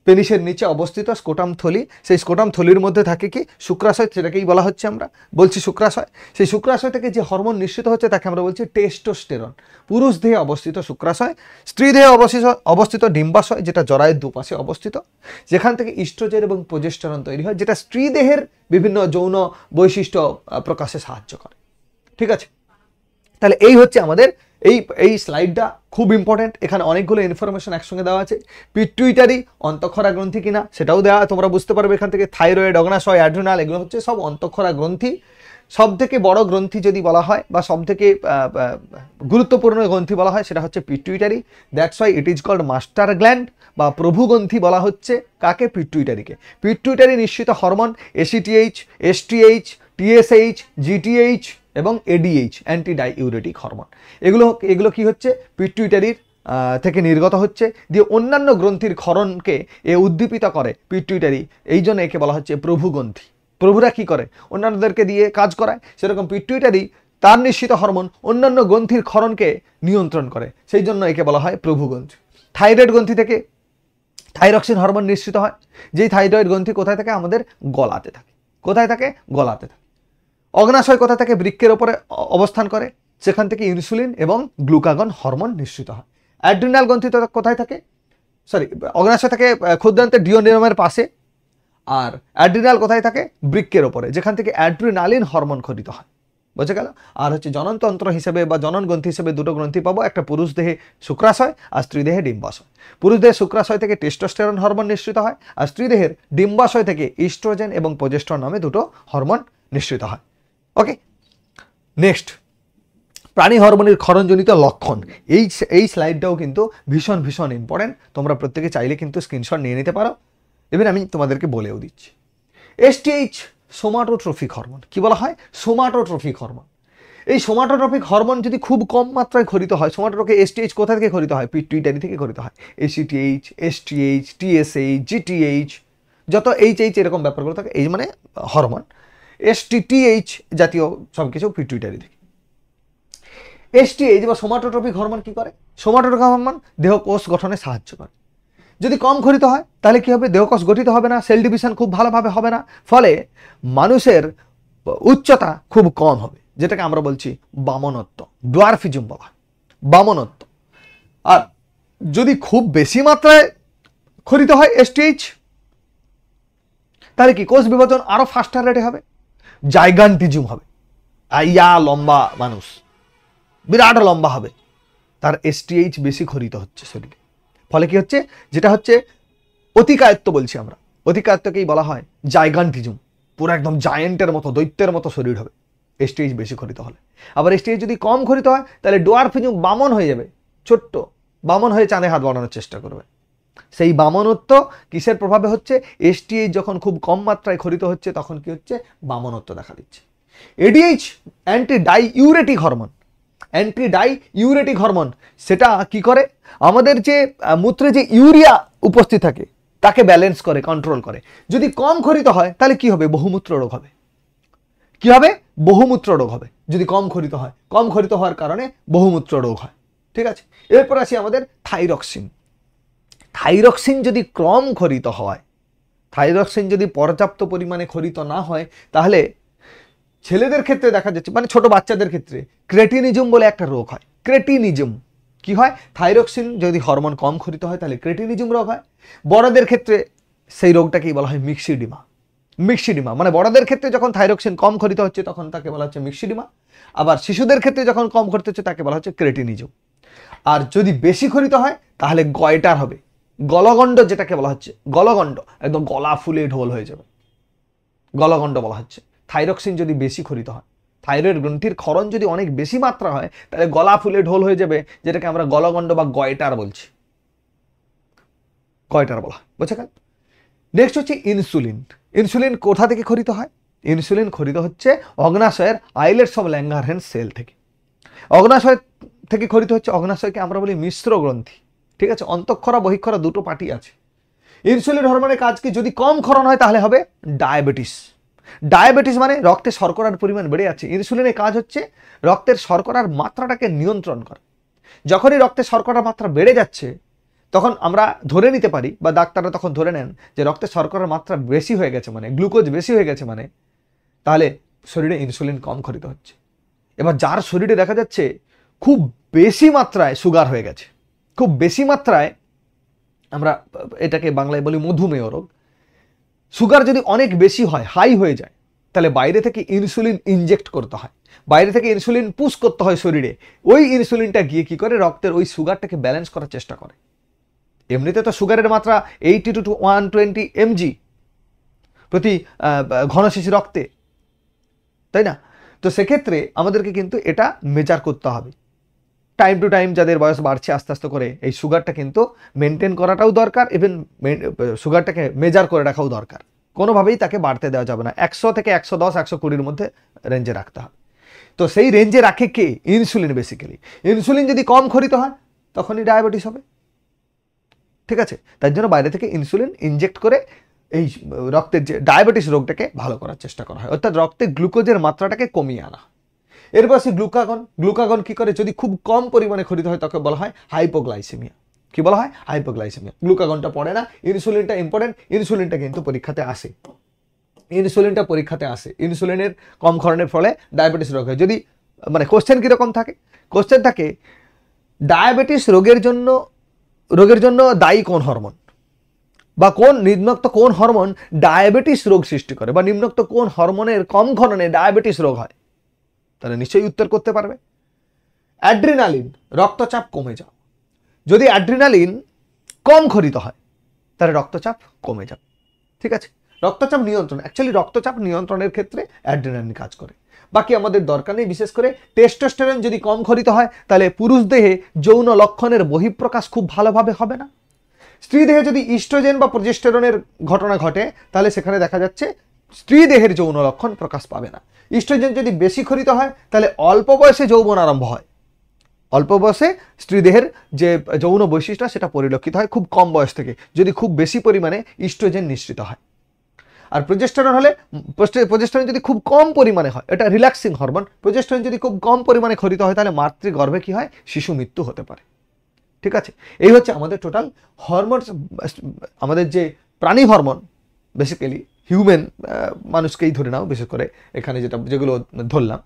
পেনিসের নিচে অবস্থিত স্ক্রোটাম থলি, সেই স্ক্রোটাম থলির মধ্যে থাকে কি? শুক্রাশয়, সেটাকেই বলা হচ্ছে আমরা বলছি শুক্রাশয়। সেই শুক্রাশয় থেকে যে হরমোন নিঃসৃত হচ্ছে তাকে আমরা বলছি টেস্টোস্টেরন। পুরুষ দেহে অবস্থিত শুক্রাশয়, স্ত্রী দেহে অবস্থিত ডিম্বাশয়, যেটা জরায়ুর দুপাশে অবস্থিত, যেখান থেকে ইস্ট্রোজেন এবং প্রোজেস্টেরন তৈরি হয়, যেটা স্ত্রী দেহের বিভিন্ন যৌন বৈশিষ্ট্য প্রকাশে সাহায্য করে। ঠিক আছে, তাহলে এই হচ্ছে আমাদের এই স্লাইডটা খুব ইম্পর্টেন্ট। এখানে অনেকগুলো ইনফরমেশন একসঙ্গে দেওয়া আছে। পিটুইটারি অন্তঃক্ষরা গ্রন্থি কিনা সেটাও দেওয়া, তোমরা বুঝতে পারবে এখান থেকে। থাইরয়েড, অগ্নাশয়, অ্যাড্রিনাল, এগুলো হচ্ছে সব অন্তঃক্ষরা গ্রন্থি। সব থেকে বড় গ্রন্থি যদি বলা হয় বা সব থেকে গুরুত্বপূর্ণ গ্রন্থি বলা হয়, সেটা হচ্ছে pituitary. That's why it is called master gland বা প্রভু গ্রন্থি বলা হচ্ছে কাকে? পিটুইটারিকে। পিটুইটারি নিঃসৃত hormone ACTH, STH, TSH, GTH এবং এডিএইচ, অ্যান্টি ডাইউরেটিক হরমোন। এগুলো কি হচ্ছে? পিটুইটারির থেকে নির্গত হচ্ছে, দিয়ে অন্যান্য গ্রন্থির ক্ষরণকে উদ্দীপিত করে পিটুইটারি। এই জন্য একে বলা হচ্ছে প্রভু গ্রন্থি। প্রভুরা কি করে? অন্যান্যদেরকে দিয়ে কাজ করায়। সেরকম পিটুইটারি তার নিঃসৃত হরমোন অন্যান্য গ্রন্থির ক্ষরণকে নিয়ন্ত্রণ করে, সেই জন্য একে বলা হয় প্রভু গ্রন্থি। থাইরয়েড গ্রন্থি থেকে থাইরক্সিন হরমোন নিঃসৃত হয়। যেই থাইরয়েড গ্রন্থি কোথায় থাকে? আমাদের গলাতে থাকে। কোথায় থাকে? গলাতে থাকে। অগ্নাশয় কোথা থেকে? বৃক্কের ওপরে অবস্থান করে, সেখান থেকে ইনসুলিন এবং গ্লুকাগন হরমোন নিঃসৃত হয়। অ্যাড্রিনাল গ্রন্থি কোথায় থাকে? অগ্নাশয় থাকে ক্ষুদ্রান্তের ডিওনেরমের পাশে, আর অ্যাড্রিনাল কোথায় থাকে? বৃক্কের ওপরে, যেখান থেকে অ্যাড্রিনালিন হরমোন খরিত হয়। বুঝে গেল? আর হচ্ছে জননতন্ত্র হিসেবে বা জনন গ্রন্থি হিসেবে দুটো গ্রন্থি পাবো, একটা পুরুষ দেহে শুক্রাশয় আর স্ত্রী দেহে ডিম্বাশয়। পুরুষ দেহের শুক্রাশয় থেকে টেস্টোস্টেরন হরমোন নিঃসৃত হয়, আর স্ত্রী দেহের ডিম্বাশয় থেকে ইস্ট্রোজেন এবং প্রোজেস্টেরন নামে দুটো হরমোন নিঃসৃত হয়। ওকে, নেক্সট, প্রাণী হরমোনের ক্ষরণজনিত লক্ষণ। এই স্লাইডটাও কিন্তু ভীষণ ভীষণ ইম্পর্টেন্ট। তোমরা প্রত্যেকে চাইলে কিন্তু স্ক্রিনশট নিয়ে নিতে পারো। এবার আমি তোমাদেরকে বলেও দিচ্ছি। STH somatotrophic hormone. কি বলা হয়? Somatotrophic hormone. এই সোমাটোট্রফিক হরমোন যদি খুব কম মাত্রায় খরিত হয়, সোমাটোট্রফিক এসটিএইচ কোথা থেকে খরিত হয়? পিটুইটারি থেকে খরিত হয়। এসিটিএইচ, এসটিএইচ, টিএসএইচ, জিটিএইচ, যত এইচ এরকম ব্যাপারগুলো থাকে, এই মানে হরমোন। এসটিটিএইচ জাতীয় সব কিছু পিটুইটারি থেকে। এসটিএইচ বা সোমাটোট্রফিক হরমোন কি করে? সোমাটোট্রফিক হরমোন দেহকোষ গঠনে সাহায্য করে। যদি কম খরিত হয় তাহলে কি হবে? দেহকোষ গঠিত হবে না, সেল ডিভিশন খুব ভালোভাবে হবে না, ফলে মানুষের উচ্চতা খুব কম হবে, যেটাকে আমরা বলছি বামনত্ব, ডোয়ার্ফিজম বলা হয়, বামনত্ব। আর যদি খুব বেশি মাত্রায় খরিত হয় এসটিএইচ, তাহলে কি? কোষ বিভাজন আরো ফাস্টার রেটে হবে, জাইগান্টিজম হবে, ইয়া লম্বা মানুষ, বিরাট লম্বা হবে, তার এসটিএইচ বেশি খরিত হচ্ছে শরীরে। ফলে কি হচ্ছে? যেটা হচ্ছে অতিকায়ত্ব বলছি আমরা, অতিকায়ত্বকেই বলা হয় জাইগান্টিজম। পুরো একদম জায়েন্টের মতো, দৈত্যের মতো শরীর হবে এসটিএইচ বেশি খরিত হলে। আবার এসটিএইচ যদি কম খরিত হয় তাহলে ডোয়ার্ফিজম, বামন হয়ে যাবে, ছোট্ট বামন হয়ে চাঁদে হাত বাড়ানোর চেষ্টা করবে। সেই বামনত্ব কিসের প্রভাবে হচ্ছে? এসটিএইচ যখন খুব কম মাত্রায় খরিত হচ্ছে তখন কি হচ্ছে? বামনত্ব দেখা দিচ্ছে। ADH anti diuretic hormone. Anti diuretic hormone সেটা কি করে? আমাদের যে মূত্রে যে ইউরিয়া উপস্থিত থাকে তাকে ব্যালেন্স করে, কন্ট্রোল করে। যদি কম খরিত হয় তাহলে কি হবে? বহুমূত্র রোগ হবে। কি হবে? বহুমূত্র রোগ হবে যদি কম খরিত হয়। কম খরিত হওয়ার কারণে বহুমূত্র রোগ হয়। ঠিক আছে, এরপর আসি আমাদের থাইরক্সিন। থাইরক্সিন যদি কম খরিত হয়, থাইরক্সিন যদি পর্যাপ্ত পরিমাণে খরিত না হয়, তাহলে ছেলেদের ক্ষেত্রে দেখা যাচ্ছে, মানে ছোট বাচ্চাদের ক্ষেত্রে ক্রেটিনিজম বলে একটা রোগ হয়। ক্রেটিনিজম কি হয়? থাইরক্সিন যদি হরমোন কম খরিত হয় তাহলে ক্রেটিনিজম রোগ হয়। বড়দের ক্ষেত্রে সেই রোগটাকেই বলা হয় মিক্সিডিমা। মিক্সিডিমা মানে বড়দের ক্ষেত্রে যখন থাইরক্সিন কম খরিত হচ্ছে তখন তাকে বলা হচ্ছে মিক্সিডিমা, আবার শিশুদের ক্ষেত্রে যখন কম খরিত হচ্ছে তাকে বলা হচ্ছে ক্রেটিনিজম। আর যদি বেশি খরিত হয় তাহলে গয়টার হবে, গলগণ্ড যেটাকে বলা হচ্ছে, গলগণ্ড একদম গলা ফুলে ঢোল হয়ে যাবে, গলগণ্ড বলা হচ্ছে। থাইরক্সিন যদি বেশি খরিত হয়, থাইরয়েড গ্রন্থির ক্ষরণ যদি অনেক বেশি মাত্রা হয় তাহলে গলা ফুলে ঢোল হয়ে যাবে, যেটাকে আমরা গলগণ্ড বা গয়টার বলছি, গয়টার বলা হয়। বুঝছে গেল? নেক্সট হচ্ছে ইনসুলিন। ইনসুলিন কোথা থেকে খরিত হয়? ইনসুলিন খরিত হচ্ছে অগ্নাশয়ের আইলেটস অফ ল্যাঙ্গারহ্যান্স সেল থেকে। অগ্নাশয় থেকে খরিত হচ্ছে। অগ্নাশয়কে আমরা বলি মিশ্র গ্রন্থি। ঠিক আছে, অন্তঃক্ষরা বহিঃক্ষরা দুটো পার্টি আছে। ইনসুলিন হরমোনের কাজ কি? যদি কম ক্ষরণ হয় তাহলে হবে ডায়াবেটিস। ডায়াবেটিস মানে রক্তে শর্করার পরিমাণ বেড়ে যাচ্ছে। ইনসুলিনের কাজ হচ্ছে রক্তের শর্করার মাত্রাটাকে নিয়ন্ত্রণ করা। যখনই রক্তে শর্করার মাত্রা বেড়ে যাচ্ছে তখন আমরা ধরে নিতে পারি, বা ডাক্তাররা তখন ধরে নেন যে রক্তে শর্করার মাত্রা বেশি হয়ে গেছে, মানে গ্লুকোজ বেশি হয়ে গেছে, মানে তাহলে শরীরে ইনসুলিন কম খরিত হচ্ছে। এবার যার শরীরে দেখা যাচ্ছে খুব বেশি মাত্রায় সুগার হয়ে গেছে, খুব বেশি মাত্রায়, আমরা এটাকে বাংলায় বলি মধুমেহ রোগ, সুগার যদি অনেক বেশি হয়, হাই হয়ে যায়, তাহলে বাইরে থেকে ইনসুলিন ইনজেক্ট করতে হয়, বাইরে থেকে ইনসুলিন পুশ করতে হয় শরীরে। ওই ইনসুলিনটা গিয়ে কি করে? রক্তের ওই সুগারটাকে ব্যালেন্স করার চেষ্টা করে। এমনিতে তো সুগারের মাত্রা 80 to 120 mg প্রতি ঘনশিশি রক্তে, তাই না? তো সেক্ষেত্রে আমাদেরকে কিন্তু এটা মেজার করতে হবে টাইম টু টাইম। যাদের বয়স বাড়ছে আস্তে আস্তে করে এই সুগারটা কিন্তু মেনটেন করাটাও দরকার, ইভেন সুগারটাকে মেজার করে রাখাও দরকার। কোনোভাবেই তাকে বাড়তে দেওয়া যাবে না। 100 থেকে 110 120-র মধ্যে রেঞ্জে রাখতে হবে। তো সেই রেঞ্জে রাখে কে? ইনসুলিন। বেসিক্যালি ইনসুলিন যদি কম খরিত হয় তখনই ডায়াবেটিস হবে। ঠিক আছে, তার জন্য বাইরে থেকে ইনসুলিন ইনজেক্ট করে এই রক্তের যে ডায়াবেটিস রোগটাকে ভালো করার চেষ্টা করা হয়, অর্থাৎ রক্তে গ্লুকোজের মাত্রাটাকে কমিয়ে আনা। এরপর আছে গ্লুকাগন। গ্লুকাগন কি করে? যদি খুব কম পরিমাণে খরিত হয় তাকে বলা হয় হাইপোগ্লাইসেমিয়া। কি বলা হয়? হাইপোগ্লাইসেমিয়া। গ্লুকাগনটা পড়ে না, ইনসুলিনটা ইম্পর্টেন্ট। ইনসুলিনটা কিন্তু পরীক্ষাতে আসে, ইনসুলিনটা পরীক্ষাতে আসে। ইনসুলিনের কম ক্ষরণের ফলে ডায়াবেটিস রোগ হয়। যদি মানে কোশ্চেন কিরকম থাকে? কোশ্চেন থাকে ডায়াবেটিস রোগের জন্য দায়ী কোন হরমোন, বা নিম্নোক্ত কোন হরমোন ডায়াবেটিস রোগ সৃষ্টি করে, বা নিম্নোক্ত কোন হরমোনের কম ক্ষরণে ডায়াবেটিস রোগ হয়? তাহলে নিশ্চয়ই উত্তর করতে পারবে। অ্যাড্রিনালিন, রক্তচাপ কমে যাও। যদি অ্যাড্রিনালিন কম খরিত হয় তাহলে রক্তচাপ কমে যাবে। ঠিক আছে, রক্তচাপ নিয়ন্ত্রণ, অ্যাকচুয়ালি রক্তচাপ নিয়ন্ত্রণের ক্ষেত্রে অ্যাড্রিনালিন কাজ করে। বাকি আমাদের দরকার নেই। বিশেষ করে টেস্টোস্টেরন যদি কম খরিত হয় তাহলে পুরুষ দেহে যৌন লক্ষণের বহিঃপ্রকাশ খুব ভালোভাবে হবে না। স্ত্রী দেহে যদি ইস্ট্রোজেন বা প্রোজেস্টেরনের ঘটনা ঘটে তাহলে সেখানে দেখা যাচ্ছে স্ত্রী দেহের যৌন লক্ষণ প্রকাশ পাবে না। ইস্ট্রোজেন যদি বেশি খরিত হয় তাহলে অল্প বয়সে যৌবন আরম্ভ হয়। অল্প বয়সে স্ত্রী দেহের যে যৌন বৈশিষ্ট্য সেটা পরিলক্ষিত হয় খুব কম বয়স থেকে, যদি খুব বেশি পরিমাণে ইস্ট্রোজেন নিঃসৃত হয়। আর প্রোজেস্টেরন হলে, প্রোজেস্টেরন যদি খুব কম পরিমাণে হয়, এটা রিল্যাক্সিং হরমোন, প্রোজেস্টেরন যদি খুব কম পরিমাণে খরিত হয় তাহলে মাতৃগর্ভে কি হয়? শিশু মৃত্যু হতে পারে। ঠিক আছে, এই হচ্ছে আমাদের টোটাল হরমোন। আমাদের যে প্রাণী হরমোন, বেসিক্যালি হিউম্যান, মানুষকেই ধরে নাও, বিশেষ করে এখানে যেগুলো ধরলাম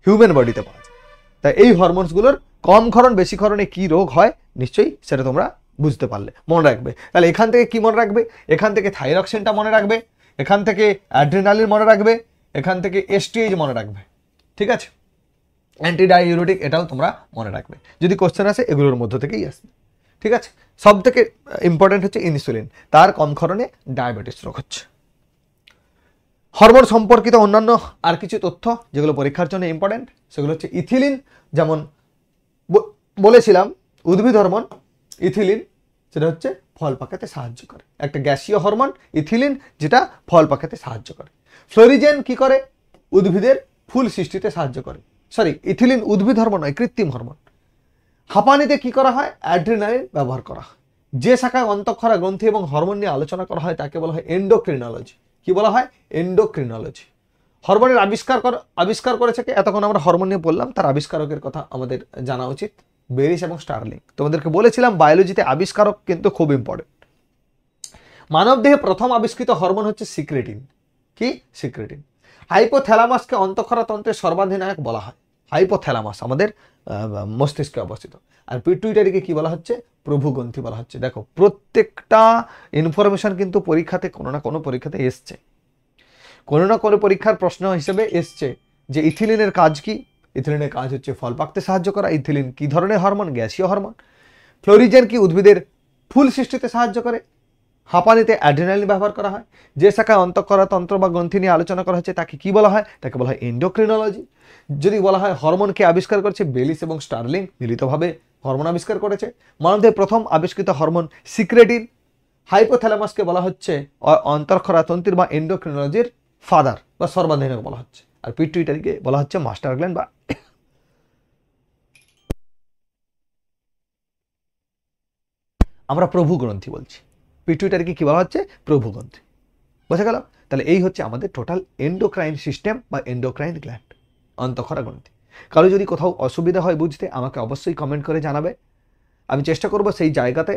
হিউম্যান বডিতে পাওয়া যায়। তাই এই হরমোনসগুলোর কম ক্ষরণ বেশি ক্ষরণে কি রোগ হয় নিশ্চয়ই সেটা তোমরা বুঝতে পারলে, মনে রাখবে। তাহলে এখান থেকে কি মনে রাখবে? এখান থেকে থাইরক্সিনটা মনে রাখবে, এখান থেকে অ্যাড্রিনালিন মনে রাখবে, এখান থেকে এসটিএইচ মনে রাখবে। ঠিক আছে, অ্যান্টিডাইউরেটিক এটাও তোমরা মনে রাখবে। যদি কোশ্চেন আসে এগুলোর মধ্য থেকেই আসবে। ঠিক আছে, সব থেকে ইম্পর্টেন্ট হচ্ছে ইনসুলিন, তার কম ক্ষরণে ডায়াবেটিস রোগ হচ্ছে। হরমোন সম্পর্কিত অন্যান্য আর কিছু তথ্য যেগুলো পরীক্ষার জন্য ইম্পর্টেন্ট সেগুলো হচ্ছে ইথিলিন। যেমন বলেছিলাম উদ্ভিদ হরমোন ইথিলিন, সেটা হচ্ছে ফল পাকাতে সাহায্য করে, একটা গ্যাসীয় হরমোন ইথিলিন যেটা ফল পাকাতে সাহায্য করে। ফ্লোরিজেন কি করে? উদ্ভিদের ফুল সৃষ্টিতে সাহায্য করে। সরি, ইথিলিন উদ্ভিদ হরমোন নয়, কৃত্রিম হরমোন। হাঁপানিতে কি করা হয়? অ্যাড্রিনালিন ব্যবহার করা হয়। যে শাখায় অন্তঃক্ষরা গ্রন্থি এবং হরমোন নিয়ে আলোচনা করা হয় তাকে বলা হয় এন্ডোক্রিনোলজি। কি বলা হয়? এন্ডোক্রিনোলজি। হরমোনের আবিষ্কার করেছে কে? এতক্ষণ আমরা হরমোন নিয়ে বললাম, তার আবিষ্কারকের কথা আমাদের জানা উচিত, বেরিস এবং স্টার্লিং। তোমাদেরকে বলেছিলাম বায়োলজিতে আবিষ্কারক কিন্তু খুব ইম্পর্টেন্ট। মানবদেহে প্রথম আবিষ্কৃত হরমোন হচ্ছে সিক্রেটিন। কি? সিক্রেটিন। হাইপোথ্যালামাসকে অন্তঃক্ষরা তন্ত্রের সর্বাধিনায়ক বলা হয়। হাইপোথ্যালামাস আমাদের মস্তিষ্কে অবস্থিত। আর পিটুইটারিকে কি বলা হচ্ছে? প্রভুগ্রন্থি বলা হচ্ছে। দেখো প্রত্যেকটা ইনফরমেশন কিন্তু পরীক্ষাতে কোনো না কোনো পরীক্ষাতে এসছে, কোনো না কোনো পরীক্ষার প্রশ্ন হিসেবে এসছে যে ইথিলিনের কাজ কি? ইথিলিনের কাজ হচ্ছে ফল পাকতে সাহায্য করা। ইথিলিন কি ধরনের হরমোন? গ্যাসীয় হরমোন। ফ্লোরিজেন কি উদ্ভিদের ফুল সৃষ্টিতে সাহায্য করে? হাঁপানিতে অ্যাড্রিনালিন ব্যবহার করা হয়। যে শাখায় অন্তঃক্ষরা তন্ত্র বা গ্রন্থি নিয়ে আলোচনা করা হচ্ছে তাকে কি বলা হয়? তাকে বলা হয় এন্ডোক্রিনোলজি। যদি বলা হয় হরমোনকে আবিষ্কার করেছে বেলিস এবং স্টার্লিং, মিলিতভাবে হরমোন আবিষ্কার করেছে। মানবদেহে প্রথম আবিষ্কৃত হরমোন সিক্রেটিন। হাইপোথ্যালামাসকে বলা হচ্ছে অন্তঃক্ষরা তন্ত্রীর বা এন্ডোক্রিনোলজির ফাদার বা সর্বাধিনায়ক বলা হচ্ছে। আর পিটুইটারিকে বলা হচ্ছে মাস্টার গ্ল্যান্ড বা আমরা প্রভু গ্রন্থি বলছি। পিটুইটারিকে কি বলা হচ্ছে? প্রভু গ্রন্থি। বোঝা গেল? তাহলে এই হচ্ছে আমাদের টোটাল এন্ডোক্রাইন সিস্টেম বা এন্ডোক্রাইন গ্ল্যান্ড, অন্তঃক্ষরা গ্রন্থি। কারো যদি কোথাও অসুবিধা হয় বুঝতে, আমাকে অবশ্যই কমেন্ট করে জানাবে। আমি চেষ্টা করব সেই জায়গাতে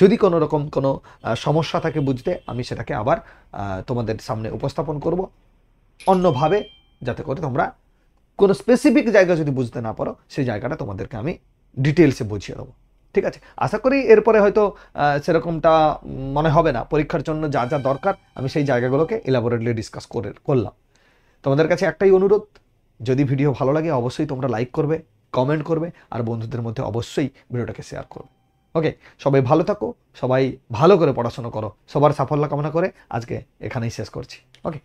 যদি কোনো রকম কোনো সমস্যা থাকে বুঝতে, আমি সেটাকে আবার তোমাদের সামনে উপস্থাপন করব অন্যভাবে, যাতে করে তোমরা কোনো স্পেসিফিক জায়গা যদি বুঝতে না পারো সেই জায়গাটা তোমাদেরকে আমি ডিটেলসে বুঝিয়ে দেবো। ঠিক আছে? আশা করি এরপরে হয়তো সেরকমটা মনে হবে না। পরীক্ষার জন্য যা যা দরকার আমি সেই জায়গাগুলোকে এলাবোরেটলি ডিসকাস করলাম। তোমাদের কাছে একটাই অনুরোধ, যদি ভিডিও ভালো লাগে অবশ্যই তোমরা লাইক করবে, কমেন্ট করবে, আর বন্ধুদের মধ্যে অবশ্যই ভিডিওটাকে শেয়ার করবে। ওকে, সবাই ভালো থাকো, সবাই ভালো করে পড়াশোনা করো, সবার সাফল্য কামনা করে আজকে এখানেই শেষ করছি। ওকে।